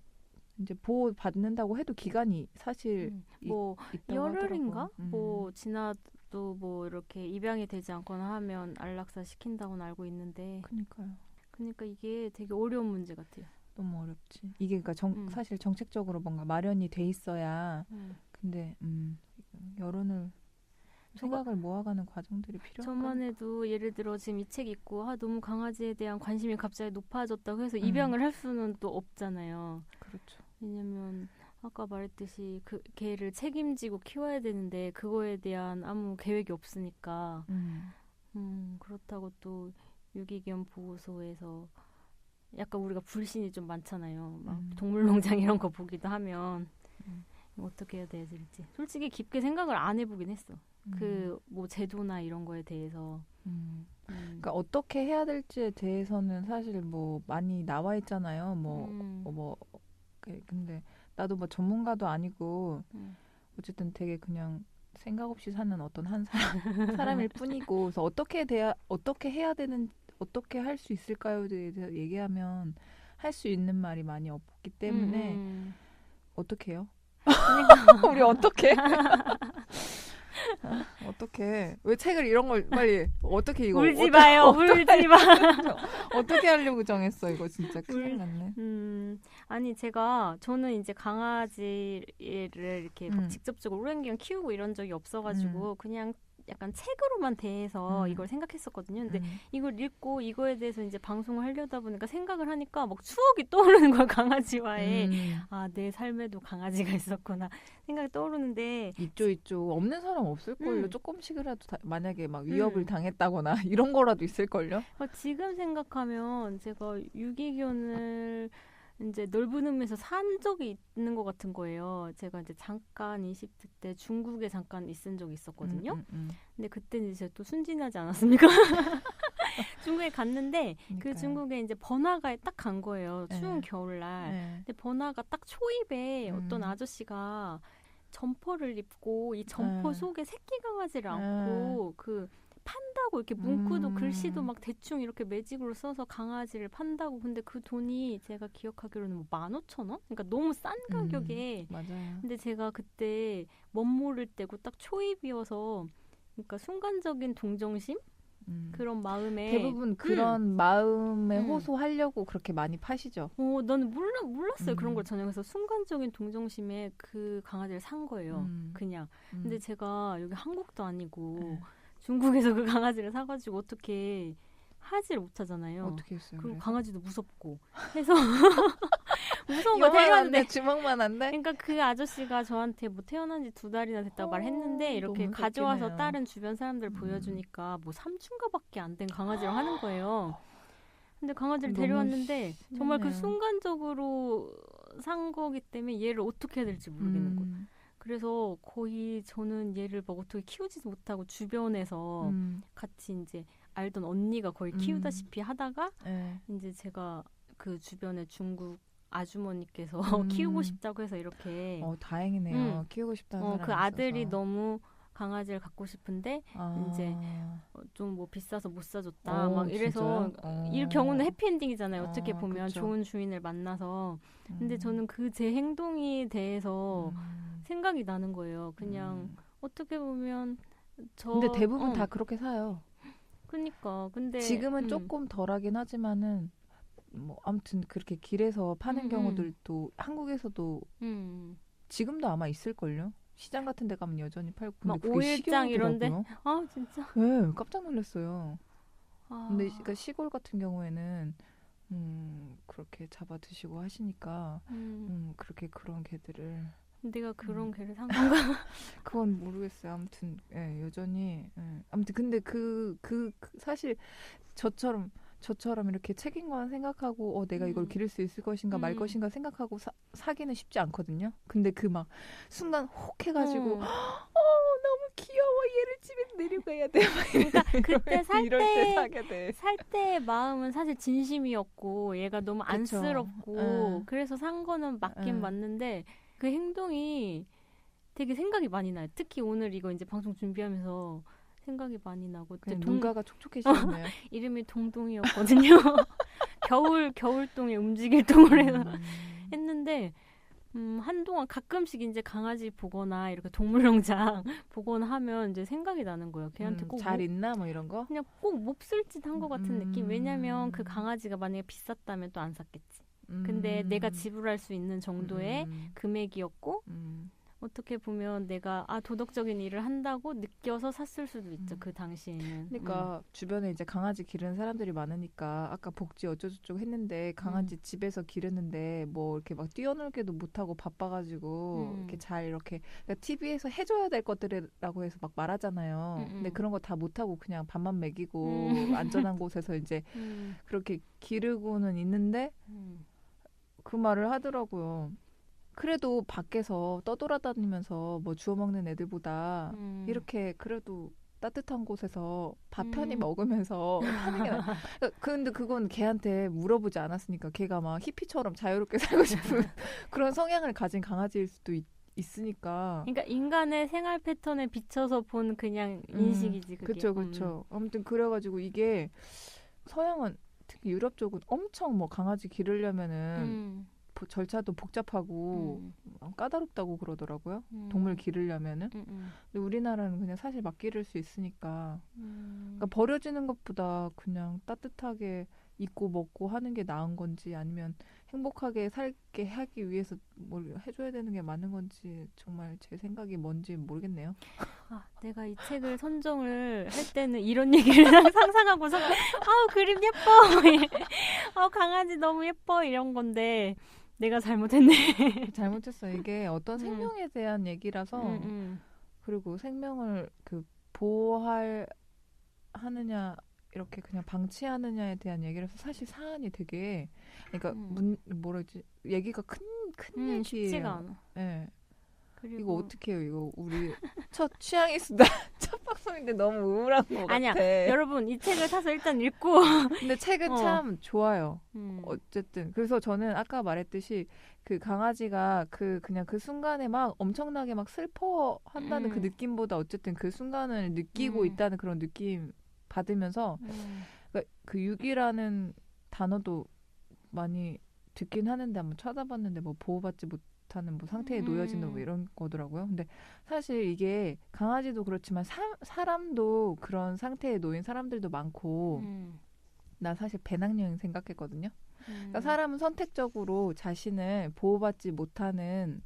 이제 보호 받는다고 해도 기간이 사실 뭐 있다고 열흘인가? 하더라고요. 뭐 지나도 뭐 이렇게 입양이 되지 않거나 하면 안락사 시킨다고는 알고 있는데. 그러니까 이게 되게 어려운 문제 같아요. 너무 어렵지. 이게 그러니까 사실 정책적으로 뭔가 마련이 돼 있어야. 근데 여론을 생각을 모아가는 과정들이 필요한 저만 해도 예를 들어 지금 이 책 읽고 너무 강아지에 대한 관심이 갑자기 높아졌다고 해서 입양을 할 수는 또 없잖아요. 그렇죠. 왜냐면 아까 말했듯이 그 개를 책임지고 키워야 되는데 그거에 대한 아무 계획이 없으니까 그렇다고 또 유기견 보호소에서 약간 우리가 불신이 좀 많잖아요. 막 동물농장 이런 거 보기도 하면 어떻게 해야 될지 솔직히 깊게 생각을 안 해보긴 했어. 그 뭐 제도나 이런 거에 대해서. 그러니까 어떻게 해야 될지에 대해서는 사실 뭐 많이 나와 있잖아요. 근데 나도 뭐 전문가도 아니고 어쨌든 되게 그냥 생각 없이 사는 어떤 한 사람일 뿐이고 그래서 어떻게 해야 되는 어떻게 할 수 있을까요에 대해서 얘기하면 할 수 있는 말이 많이 없기 때문에 어떻게 해요? 우리 어떻게? 어떻게? 왜 책을 이런 걸 빨리 어떻게 이거 울지 마요. 울지 마. 어떻게 하려고 정했어 이거 진짜 큰일 났네. 아니 저는 이제 강아지를 이렇게 막 직접적으로 오랜 기간 키우고 이런 적이 없어가지고 그냥 약간 책으로만 대해서 이걸 생각했었거든요. 근데 이걸 읽고 이거에 대해서 이제 방송을 하려다 보니까 생각을 하니까 막 추억이 떠오르는 거야, 강아지와의. 내 삶에도 강아지가 있었구나 생각이 떠오르는데. 있죠. 없는 사람 없을걸요. 조금씩이라도 만약에 막 위협을 당했다거나 이런 거라도 있을걸요. 지금 생각하면 제가 유기견을 이제 넓은 의미에서 산 적이 있는 것 같은 거예요. 제가 이제 잠깐 20대 때 중국에 잠깐 있은 적이 있었거든요. 근데 그때는 이제 또 순진하지 않았습니까? 중국에 갔는데 그러니까요. 그 중국에 이제 번화가에 딱 간 거예요. 추운 겨울날. 근데 번화가 딱 초입에 어떤 아저씨가 점퍼를 입고 이 점퍼 속에 새끼 강아지를 안고 판다고 이렇게 문구도 글씨도 막 대충 이렇게 매직으로 써서 강아지를 판다고. 근데 그 돈이 제가 기억하기로는 뭐 15,000원? 그러니까 너무 싼 가격에. 맞아요. 근데 제가 그때 멋모를 때고 딱 초입이어서 그러니까 순간적인 동정심? 그런 마음에 대부분 그런 마음에 호소하려고 그렇게 많이 파시죠. 나는 몰랐어요. 그런 걸 전혀. 그래서 순간적인 동정심에 그 강아지를 산 거예요. 그냥. 근데 제가 여기 한국도 아니고 중국에서 그 강아지를 사가지고 어떻게 하지를 못하잖아요. 어떻게 했어요? 그리고 그래서? 강아지도 무섭고 해서 무서운 거 데려왔는데 주먹만 한데. 그러니까 그 아저씨가 저한테 뭐 태어난 지 2달이나 됐다고 말했는데 이렇게 가져와서 다른 주변 사람들 보여주니까 뭐 3층가밖에 안 된 강아지를 하는 거예요. 근데 강아지를 데려왔는데 정말 그 순간적으로 산 거기 때문에 얘를 어떻게 해야 될지 모르겠는 거예요. 그래서 거의 저는 얘를 막 어떻게 키우지도 못하고 주변에서 같이 이제 알던 언니가 거의 키우다시피 하다가 이제 제가 그 주변에 중국 아주머니께서 키우고 싶다고 해서 이렇게 다행이네요. 키우고 싶다는 사람이 그 아들이 있어서. 너무 강아지를 갖고 싶은데 이제 좀 뭐 비싸서 못 사줬다 막 이래서 이 경우는 해피엔딩이잖아요. 어떻게 보면 그쵸. 좋은 주인을 만나서. 근데 저는 그 제 행동에 대해서 생각이 나는 거예요. 그냥 어떻게 보면 근데 대부분 다 그렇게 사요. 그러니까 근데 지금은 조금 덜하긴 하지만은 뭐 아무튼 그렇게 길에서 파는 경우들도 한국에서도 지금도 아마 있을걸요. 시장 같은 데 가면 여전히 팔고. 근데 그게 5일장 이런데? 진짜? 네, 깜짝 놀랐어요. 근데 그러니까 시골 같은 경우에는 그렇게 잡아 드시고 하시니까 그렇게 그런 개들을. 내가 그런 개를 산 건가? 그건 모르겠어요. 아무튼 여전히 아무튼 근데 그 사실 저처럼 이렇게 책임감 생각하고 내가 이걸 기를 수 있을 것인가 말 것인가 생각하고 사기는 쉽지 않거든요. 근데 그 막 순간 혹 해가지고 너무 귀여워 얘를 집에 내려가야 돼. 그러니까 그때 이럴 때 사게 돼. 살 때의 마음은 사실 진심이었고 얘가 너무 그쵸. 안쓰럽고 그래서 산 거는 맞긴 맞는데 그 행동이 되게 생각이 많이 나요. 특히 오늘 이거 이제 방송 준비하면서 생각이 많이 나고 눈가가 촉촉해지네요. 이름이 동동이었거든요. 겨울동에 움직일 동을 해서 했는데 한동안 가끔씩 이제 강아지 보거나 이렇게 동물농장 보거나 하면 이제 생각이 나는 거예요. 걔한테 꼭 잘 있나 뭐 이런 거? 그냥 꼭 몹쓸짓 한 것 같은 느낌. 왜냐면 그 강아지가 만약에 비쌌다면 또 안 샀겠지. 근데 내가 지불할 수 있는 정도의 금액이었고 어떻게 보면 내가 도덕적인 일을 한다고 느껴서 샀을 수도 있죠. 그 당시에는. 그러니까 주변에 이제 강아지 기르는 사람들이 많으니까 아까 복지 어쩌고저쩌고 했는데 강아지 집에서 기르는데 뭐 이렇게 막 뛰어놀게도 못하고 바빠가지고 이렇게 잘 이렇게 그러니까 TV에서 해줘야 될 것들이라고 해서 막 말하잖아요. 근데 그런 거 다 못하고 그냥 밥만 먹이고 안전한 곳에서 이제 그렇게 기르고는 있는데 그 말을 하더라고요. 그래도 밖에서 떠돌아다니면서 뭐 주워 먹는 애들보다 이렇게 그래도 따뜻한 곳에서 밥 편히 먹으면서 하는 게 근데 그건 걔한테 물어보지 않았으니까 걔가 막 히피처럼 자유롭게 살고 싶은 그런 성향을 가진 강아지일 수도 있으니까. 그러니까 인간의 생활 패턴에 비춰서 본 그냥 인식이지 그게. 그렇죠. 아무튼 그래가지고 이게 서양은 특히 유럽 쪽은 엄청 뭐 강아지 기르려면은 절차도 복잡하고 까다롭다고 그러더라고요. 동물 기르려면은. 근데 우리나라는 그냥 사실 막 기를 수 있으니까. 그러니까 버려지는 것보다 그냥 따뜻하게 입고 먹고 하는 게 나은 건지 아니면 행복하게 살게 하기 위해서 뭘 해줘야 되는 게 맞는 건지 정말 제 생각이 뭔지 모르겠네요. 내가 이 책을 선정을 할 때는 이런 얘기를 상상하고서 그림 예뻐. 강아지 너무 예뻐 이런 건데 내가 잘못했네. 잘못했어. 이게 어떤 생명에 대한 얘기라서 그리고 생명을 보호하느냐 이렇게 그냥 방치하느냐에 대한 얘기라서 사실 사안이 되게 그러니까 뭐라지 얘기가 큰 얘기예요. 쉽지가 않아. 네. 그리고 이거 어떻게 해요? 이거 우리 첫 취향이 수다 첫 방송인데 너무 우울한 것 아니야. 같아. 여러분 이 책을 사서 일단 읽고. 근데 책은 참 좋아요. 어쨌든 그래서 저는 아까 말했듯이 그 강아지가 그냥 그 순간에 막 엄청나게 막 슬퍼한다는 그 느낌보다 어쨌든 그 순간을 느끼고 있다는 그런 느낌 받으면서 그러니까 그 유기라는 단어도 많이 듣긴 하는데 한번 찾아봤는데 뭐 보호받지 못하는 뭐 상태에 놓여지는 뭐 이런 거더라고요. 근데 사실 이게 강아지도 그렇지만 사람도 그런 상태에 놓인 사람들도 많고 나 사실 배낭여행 생각했거든요. 그러니까 사람은 선택적으로 자신을 보호받지 못하는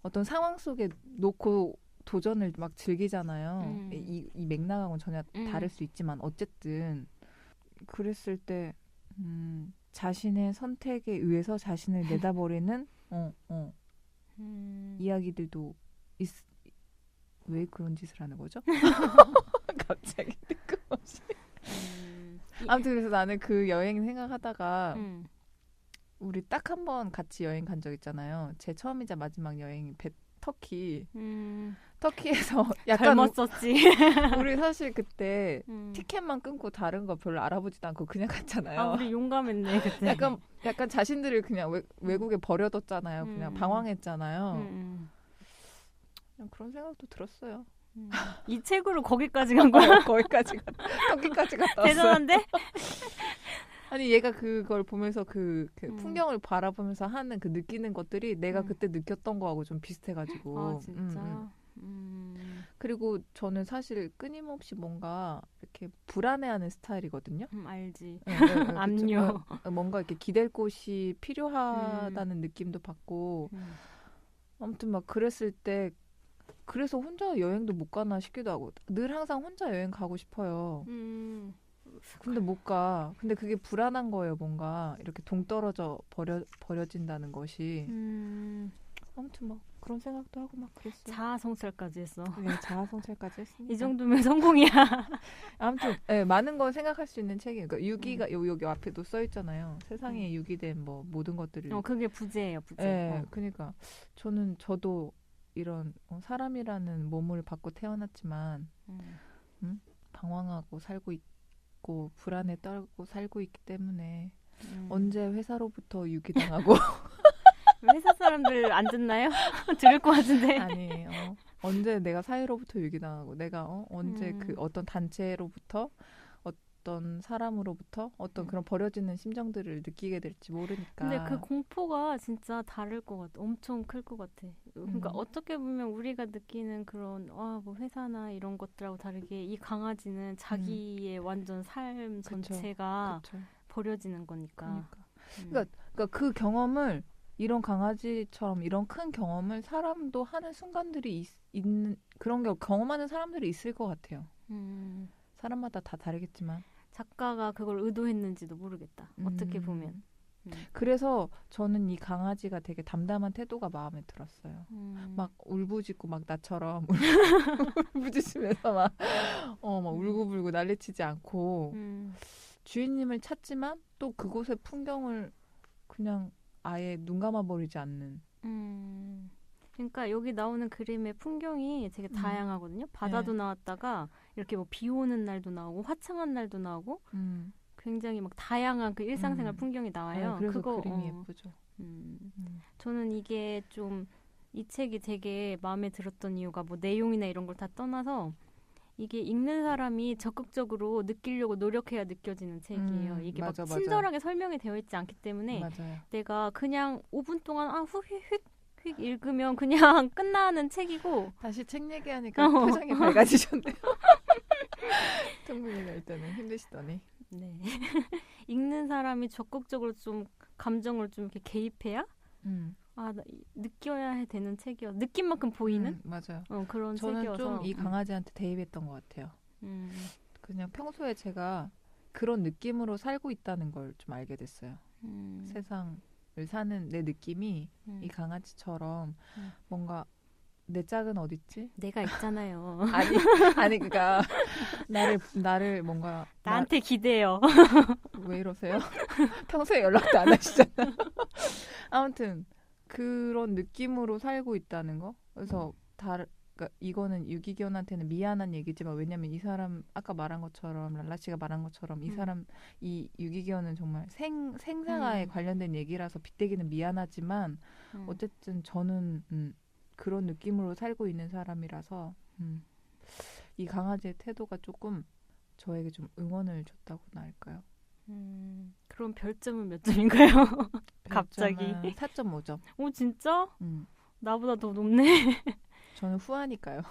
어떤 상황 속에 놓고 도전을 막 즐기잖아요. 이 맥락하고는 전혀 다를 수 있지만 어쨌든 그랬을 때 자신의 선택에 의해서 자신을 내다버리는 이야기들도 왜 그런 짓을 하는 거죠? 갑자기 뜬금없이. 아무튼 그래서 나는 그 여행 생각하다가 우리 딱 한 번 같이 여행 간 적 있잖아요. 제 처음이자 마지막 여행이 터키. 터키에서 약간 젊었었지. 우리 사실 그때 티켓만 끊고 다른 거 별로 알아보지도 않고 그냥 갔잖아요. 우리 용감했네 그때. 약간 자신들을 그냥 외국에 버려뒀잖아요. 그냥 방황했잖아요. 그냥 그런 생각도 들었어요. 이 책으로 거기까지 간 거야? 거기까지 터키까지 갔다 왔어요. 대단한데? 아니 얘가 그걸 보면서 그 풍경을 바라보면서 하는 그 느끼는 것들이 내가 그때 느꼈던 거하고 좀 비슷해가지고. 진짜? 그리고 저는 사실 끊임없이 뭔가 이렇게 불안해하는 스타일이거든요. 알지. 네, 압류. 뭔가 이렇게 기댈 곳이 필요하다는 느낌도 받고 아무튼 막 그랬을 때 그래서 혼자 여행도 못 가나 싶기도 하고 늘 항상 혼자 여행 가고 싶어요. 근데 못 가. 근데 그게 불안한 거예요. 뭔가 이렇게 동떨어져 버려진다는 것이. 아무튼 막 그런 생각도 하고 막 그랬어요. 자아성찰까지 했어. 네, 자아성찰까지 했습니다. 이 정도면 성공이야. 아무튼 네, 많은 걸 생각할 수 있는 책이에요. 그러니까 유기가 여기 앞에도 써 있잖아요. 세상에 유기된 뭐 모든 것들을. 그게 부제예요, 부제. 네, 그러니까 저도 이런 사람이라는 몸을 받고 태어났지만 방황하고 살고 있고 불안에 떨고 살고 있기 때문에 언제 회사로부터 유기당하고 회사 사람들 안 듣나요? 들을 것 같은데. 아니 언제 내가 사회로부터 유기당하고 내가 언제 그 어떤 단체로부터 어떤 사람으로부터 어떤 그런 버려지는 심정들을 느끼게 될지 모르니까. 근데 그 공포가 진짜 다를 것 같아. 엄청 클 것 같아. 그러니까 어떻게 보면 우리가 느끼는 그런 뭐 회사나 이런 것들하고 다르게 이 강아지는 자기의 완전 삶 전체가 그쵸. 버려지는 거니까. 그러니까 그 경험을 이런 강아지처럼 이런 큰 경험을 사람도 하는 순간들이 있는 그런 게 경험하는 사람들이 있을 것 같아요. 사람마다 다 다르겠지만 작가가 그걸 의도했는지도 모르겠다. 어떻게 보면. 그래서 저는 이 강아지가 되게 담담한 태도가 마음에 들었어요. 막 울부짖고 막 나처럼 울부짖으면서 막 울고불고 난리치지 않고 주인님을 찾지만 또 그곳의 풍경을 그냥 아예 눈 감아버리지 않는. 그러니까 여기 나오는 그림의 풍경이 되게 다양하거든요. 바다도 네. 나왔다가 이렇게 뭐 비 오는 날도 나오고 화창한 날도 나오고 굉장히 막 다양한 그 일상생활 풍경이 나와요. 네, 그래서 그림이 예쁘죠. 저는 이게 좀 이 책이 되게 마음에 들었던 이유가 뭐 내용이나 이런 걸 다 떠나서 이게 읽는 사람이 적극적으로 느끼려고 노력해야 느껴지는 책이에요. 이게 맞아, 막 친절하게 설명이 되어 있지 않기 때문에 맞아요. 내가 그냥 5분 동안 휙 읽으면 그냥 끝나는 책이고. 다시 책 얘기하니까 표정이 밝아지셨네요. 통분이가 일단은 힘드시더니. 네. 읽는 사람이 적극적으로 좀 감정을 좀 이렇게 개입해야 느껴야 되는 책이어서 느낀 만큼 보이는 맞아요. 그런 저는 책이어서 좀 이 강아지한테 대입했던 것 같아요. 그냥 평소에 제가 그런 느낌으로 살고 있다는 걸 좀 알게 됐어요. 세상을 사는 내 느낌이 이 강아지처럼 뭔가 내 짝은 어딨지? 내가 있잖아요. 아니 그러니까 나를 뭔가 나한테 기대요. 왜 이러세요? 평소에 연락도 안 하시잖아요. 아무튼 그런 느낌으로 살고 있다는 거. 그래서 그러니까 이거는 유기견한테는 미안한 얘기지만 왜냐면 이 사람 아까 말한 것처럼 랄라 씨가 말한 것처럼 이 사람 이 유기견은 정말 생사에 관련된 얘기라서 빗대기는 미안하지만 어쨌든 저는 그런 느낌으로 살고 있는 사람이라서 이 강아지의 태도가 조금 저에게 좀 응원을 줬다고나 할까요? 그럼 별점은 몇 점인가요? 갑자기 4.5점. 오 진짜? 나보다 더 높네. 저는 후하니까요.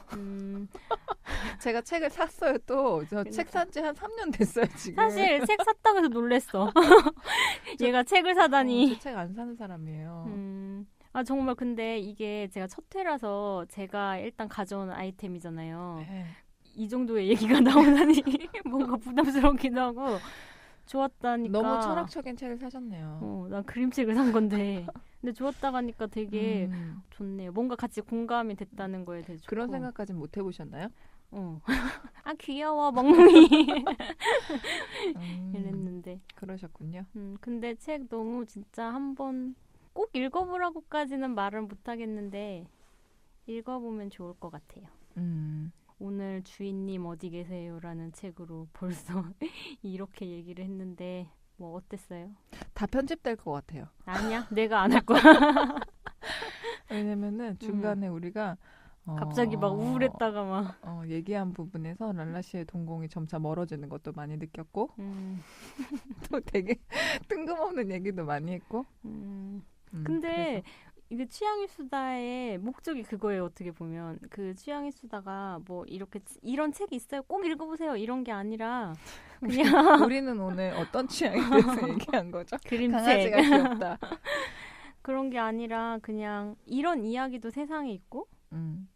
제가 책을 샀어요 또. 저 책 산 지 한 3년 됐어요 지금. 사실 책 샀다고 해서 놀랬어. 얘가 책을 사다니. 저 책 안 사는 사람이에요. 정말 근데 이게 제가 첫 회라서 제가 일단 가져온 아이템이잖아요. 네. 이 정도의 얘기가 나오다니 뭔가 부담스럽기도 하고 좋았다니까. 너무 철학적인 책을 사셨네요. 난 그림책을 산 건데. 근데 좋았다고 하니까 되게 좋네요. 뭔가 같이 공감이 됐다는 거에 대해서 그런 생각까지는 못 해보셨나요? 귀여워 멍멍이 이랬는데. 그러셨군요. 근데 책 너무 진짜 한번 꼭 읽어보라고까지는 말을 못하겠는데 읽어보면 좋을 것 같아요. 오늘 주인님 어디 계세요라는 책으로 벌써 이렇게 얘기를 했는데 뭐 어땠어요? 다 편집될 것 같아요. 아니야, 내가 안 할 거야. 왜냐면은 중간에 우리가 갑자기 막 우울했다가 막 얘기한 부분에서 랄라 씨의 동공이 점차 멀어지는 것도 많이 느꼈고 또 되게 뜬금없는 얘기도 많이 했고 근데 그래서. 이게 취향의 수다의 목적이 그거예요. 어떻게 보면 그 취향의 수다가 뭐 이렇게 이런 책이 있어요. 꼭 읽어보세요. 이런 게 아니라 그냥 우리는 오늘 어떤 취향에 대해서 얘기한 거죠? 그림책. 강아지가 귀엽다. 그런 게 아니라 그냥 이런 이야기도 세상에 있고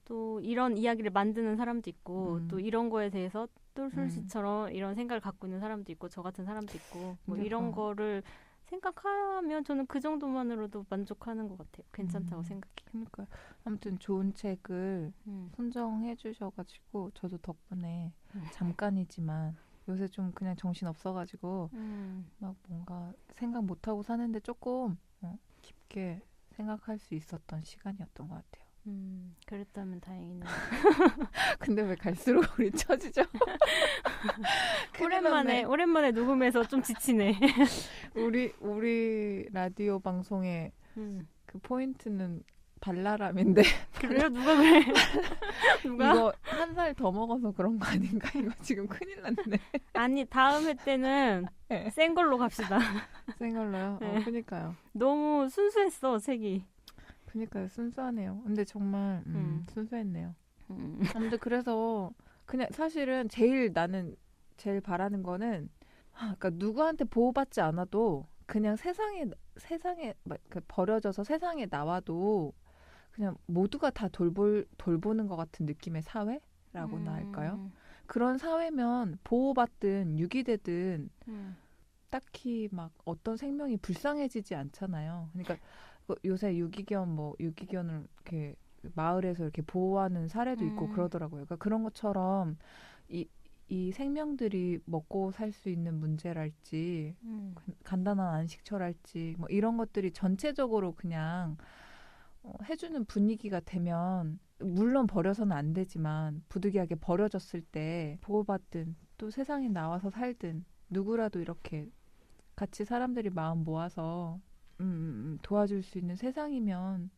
또 이런 이야기를 만드는 사람도 있고 또 이런 거에 대해서 똘솔 씨처럼 이런 생각을 갖고 있는 사람도 있고 저 같은 사람도 있고 뭐 이런 거를 생각하면 저는 그 정도만으로도 만족하는 것 같아요. 괜찮다고 생각해요. 그러니까 아무튼 좋은 책을 선정해 주셔가지고 저도 덕분에 잠깐이지만 요새 좀 그냥 정신 없어가지고 막 뭔가 생각 못하고 사는데 조금 깊게 생각할 수 있었던 시간이었던 것 같아요. 그랬다면 다행이네요. 근데 왜 갈수록 우리 처지죠? 오랜만에 녹음해서 좀 지치네. 우리 라디오 방송의 그 포인트는 발랄함인데. 그래요? 누가 그래? 누가? 이거 한 살 더 먹어서 그런 거 아닌가? 이거 지금 큰일 났네. 아니, 다음 회 때는 네. 센 걸로 갑시다. 센 걸로요? 네. 그니까요. 너무 순수했어, 색이. 그니까요. 순수하네요. 근데 정말 순수했네요. 아무튼 그래서 그냥 사실은 나는 제일 바라는 거는 그러니까 누구한테 보호받지 않아도 그냥 세상에 막 버려져서 세상에 나와도 그냥 모두가 다 돌보는 것 같은 느낌의 사회라고나 할까요? 그런 사회면 보호받든 유기되든 딱히 막 어떤 생명이 불쌍해지지 않잖아요. 그러니까 요새 유기견을 이렇게 마을에서 이렇게 보호하는 사례도 있고 그러더라고요. 그러니까 그런 것처럼 이 생명들이 먹고 살 수 있는 문제랄지 간단한 안식처랄지 뭐 이런 것들이 전체적으로 그냥 해주는 분위기가 되면 물론 버려서는 안 되지만 부득이하게 버려졌을 때 보호받든 또 세상에 나와서 살든 누구라도 이렇게 같이 사람들이 마음 모아서 도와줄 수 있는 세상이면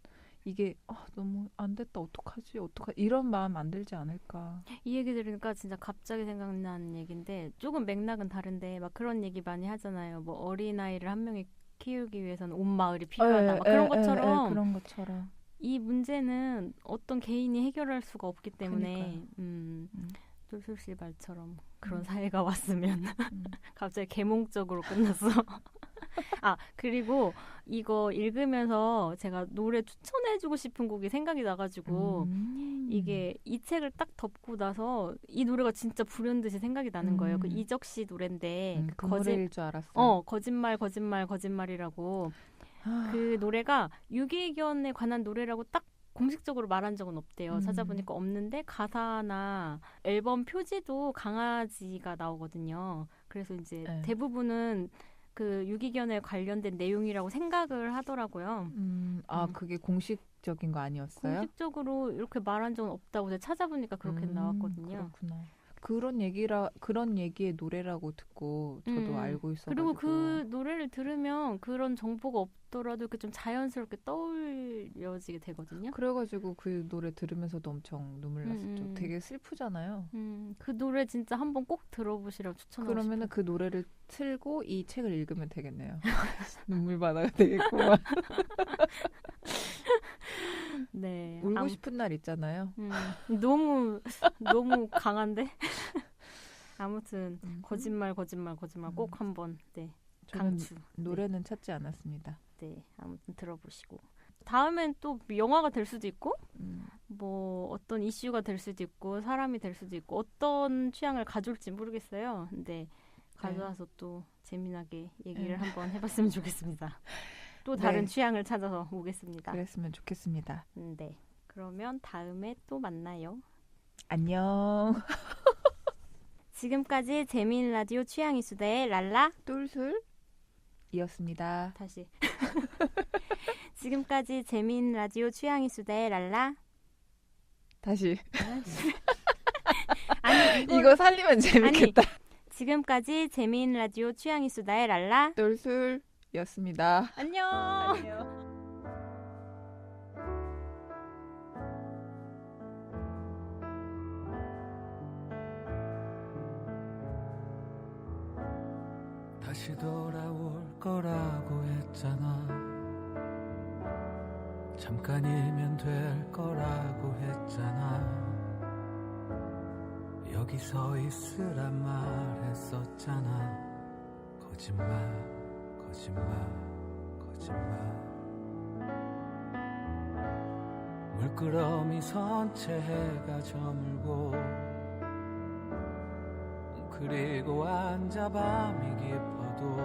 이게 너무 안 됐다 어떡하지 이런 마음 안 들지 않을까. 이 얘기 들으니까 진짜 갑자기 생각나는 얘기인데 조금 맥락은 다른데 막 그런 얘기 많이 하잖아요. 뭐 어린아이를 한 명이 키우기 위해서는 온 마을이 필요하다. 막 그런 것처럼 이 문제는 어떤 개인이 해결할 수가 없기 때문에 똘솔씨 말처럼 그런 사회가 왔으면 갑자기 계몽적으로 끝났어. 그리고 이거 읽으면서 제가 노래 추천해주고 싶은 곡이 생각이 나가지고 이게 이 책을 딱 덮고 나서 이 노래가 진짜 불현듯이 생각이 나는 거예요. 그 이적 씨 노래인데 그 노래일 줄 알았어요. 거짓말이라고 그 노래가 유기견에 관한 노래라고 딱 공식적으로 말한 적은 없대요. 찾아보니까 없는데 가사나 앨범 표지도 강아지가 나오거든요. 그래서 이제 대부분은 그 유기견에 관련된 내용이라고 생각을 하더라고요. 그게 공식적인 거 아니었어요? 공식적으로 이렇게 말한 적은 없다고 제가 찾아보니까 그렇게 나왔거든요. 그렇구나. 그런 얘기의 노래라고 듣고 저도 알고 있어가지고. 그리고 그 노래를 들으면 그런 정보가 없더라도 이렇게 좀 자연스럽게 떠올려지게 되거든요. 그래가지고 그 노래 들으면서도 엄청 눈물 났었죠. 되게 슬프잖아요. 그 노래 진짜 한번 꼭 들어보시라고 추천하고 싶어요. 그러면은 그 노래를 틀고 이 책을 읽으면 되겠네요. 눈물 바다가 되겠구만. 네. 울고 싶은 날 있잖아요. 너무 강한데? 아무튼 거짓말 꼭 한번 강추. 노래는 찾지 않았습니다. 네, 아무튼 들어보시고 다음엔 또 영화가 될 수도 있고 뭐 어떤 이슈가 될 수도 있고 사람이 될 수도 있고 어떤 취향을 가져올지 모르겠어요. 근데 가져와서 또 재미나게 얘기를 한번 해봤으면 좋겠습니다. 또 다른 취향을 찾아서 오겠습니다. 그랬으면 좋겠습니다. 네, 그러면 다음에 또 만나요. 안녕. 지금까지 재미있는 라디오 취향이수다의 랄라 똘솔이었습니다. 다시. 지금까지 재미있는 라디오 취향이수다의 랄라 다시. 아니 이거 살리면 재밌겠다. 지금까지 재미있는 라디오 취향이수다의 랄라 똘솔이었습니다. 안녕. 다시 돌아올 거라고 했잖아. 잠깐이면 될 거라고 했잖아. 여기 서 있으란 말했었잖아. 거짓말. 물끄러미 선채 해가 저물고 그리고 앉아 밤이 깊어도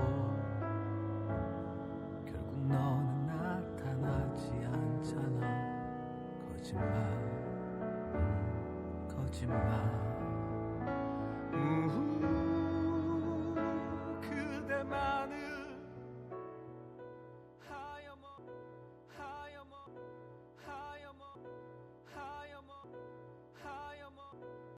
결국 너는 나타나지 않잖아. 거짓말.